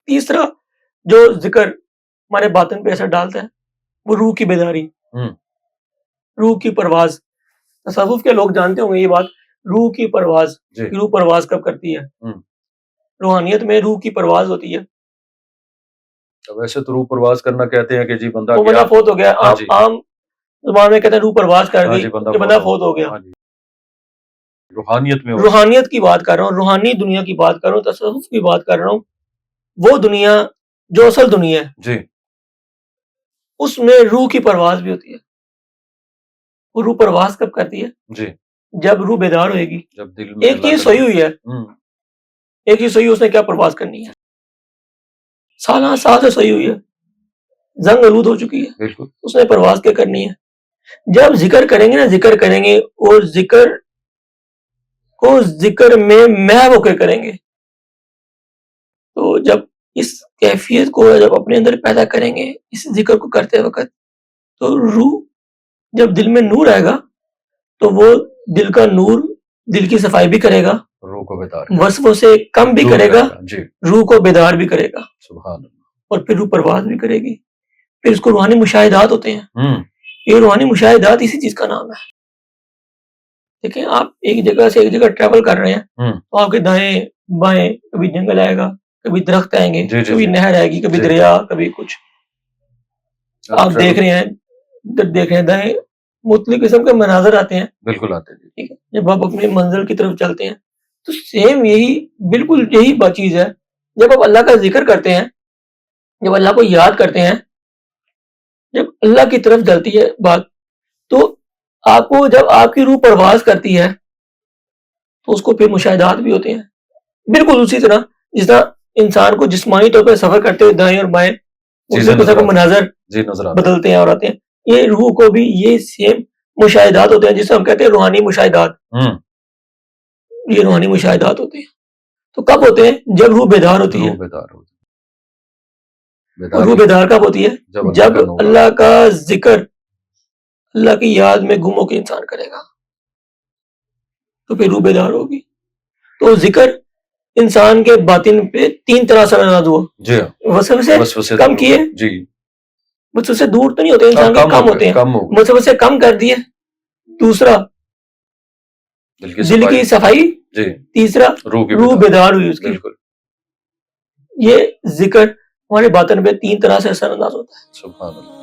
تیسرا جو ذکر ہمارے باطن پہ اثر ڈالتا ہے وہ روح کی بیداری، روح کی پرواز. تصوف کے لوگ جانتے ہوں گے یہ بات، روح کی پرواز. روح پرواز کب کرتی ہے؟ روحانیت میں روح کی پرواز ہوتی ہے. ویسے تو روح پرواز کرنا کہتے ہیں کہ جی بندہ فوت ہو گیا، عام زبان میں کہتے ہیں روح پرواز کر گئی کہ بندہ فوت ہو گیا. روحانیت کی بات کر رہا ہوں، روحانی دنیا کی بات کر رہا ہوں، تصوف کی بات کر رہا ہوں. وہ دنیا جو اصل دنیا ہے اس میں روح کی پرواز بھی ہوتی ہے. وہ روح پرواز کب کرتی ہے؟ جب روح بیدار ہوئے گی. ایک چیز سوئی ہوئی ہے، ایک چیز سوئی، اس نے کیا پرواز کرنی ہے؟ سالہ سال سے سوئی ہوئی ہے، زنگ آلود ہو چکی ہے، اس نے پرواز کیا کرنی ہے؟ جب ذکر کریں گے نا، ذکر کریں گے اور ذکر کو ذکر میں محو ہو کے کریں گے. تو جب اس کیفیت کو جب اپنے اندر پیدا کریں گے اس ذکر کو کرتے وقت، تو روح جب دل میں نور آئے گا تو وہ دل کا نور دل کی صفائی بھی کرے گا، روح کو بیدار، وسوسوں سے کم بھی کرے گا، روح کو بیدار بھی کرے گا، اور پھر روح پرواز بھی کرے گی. پھر اس کو روحانی مشاہدات ہوتے ہیں. یہ روحانی مشاہدات اسی چیز کا نام ہے. دیکھیں آپ ایک جگہ سے ایک جگہ ٹریول کر رہے ہیں تو آپ کے دائیں بائیں کبھی جنگل آئے گا، کبھی درخت آئیں گے، کبھی نہر آئے گی، کبھی دریا، کبھی کچھ. آپ دیکھ رہے ہیں، دیکھ رہے ہیں دائیں مختلف قسم کے مناظر آتے ہیں. بالکل آتے ہیں. ٹھیک ہے، جب آپ اپنی منزل کی طرف چلتے ہیں تو سیم یہی بالکل یہی چیز ہے. جب آپ اللہ کا ذکر کرتے ہیں، جب اللہ کو یاد کرتے ہیں، جب اللہ کی طرف چلتی ہے بات، تو آپ کو جب آپ کی روح پرواز کرتی ہے تو اس کو پھر مشاہدات بھی ہوتے ہیں. بالکل اسی طرح جس طرح انسان کو جسمانی طور پہ سفر کرتے ہوئے دائیں اور بائیں مناظر بدلتے ہیں اور آتے ہیں، یہ روح کو بھی یہ سیم مشاہدات ہوتے ہیں جسے ہم کہتے ہیں روحانی مشاہدات. یہ روحانی مشاہدات ہوتے ہیں. تو کب ہوتے ہیں؟ جب روح بیدار ہوتی ہے. روح بیدار کب ہوتی ہے؟ جب اللہ کا ذکر، اللہ کی یاد میں گم ہو کے انسان کرے گا تو پھر روح بیدار ہوگی. تو ذکر انسان کے باطن پہ 3 طرح سے اثر ہوا. وسوسے کم کیے، وسوسے دور تو نہیں ہوتے انسان کے، کم ہوتے ہیں. وسوسے کم کر دیے. دوسرا دل کی صفائی. تیسرا روح بیدار ہوئی اس کی. یہ ذکر ہمارے باطن پہ 3 طرح سے اثر انداز ہوتا ہے. سبحان اللہ.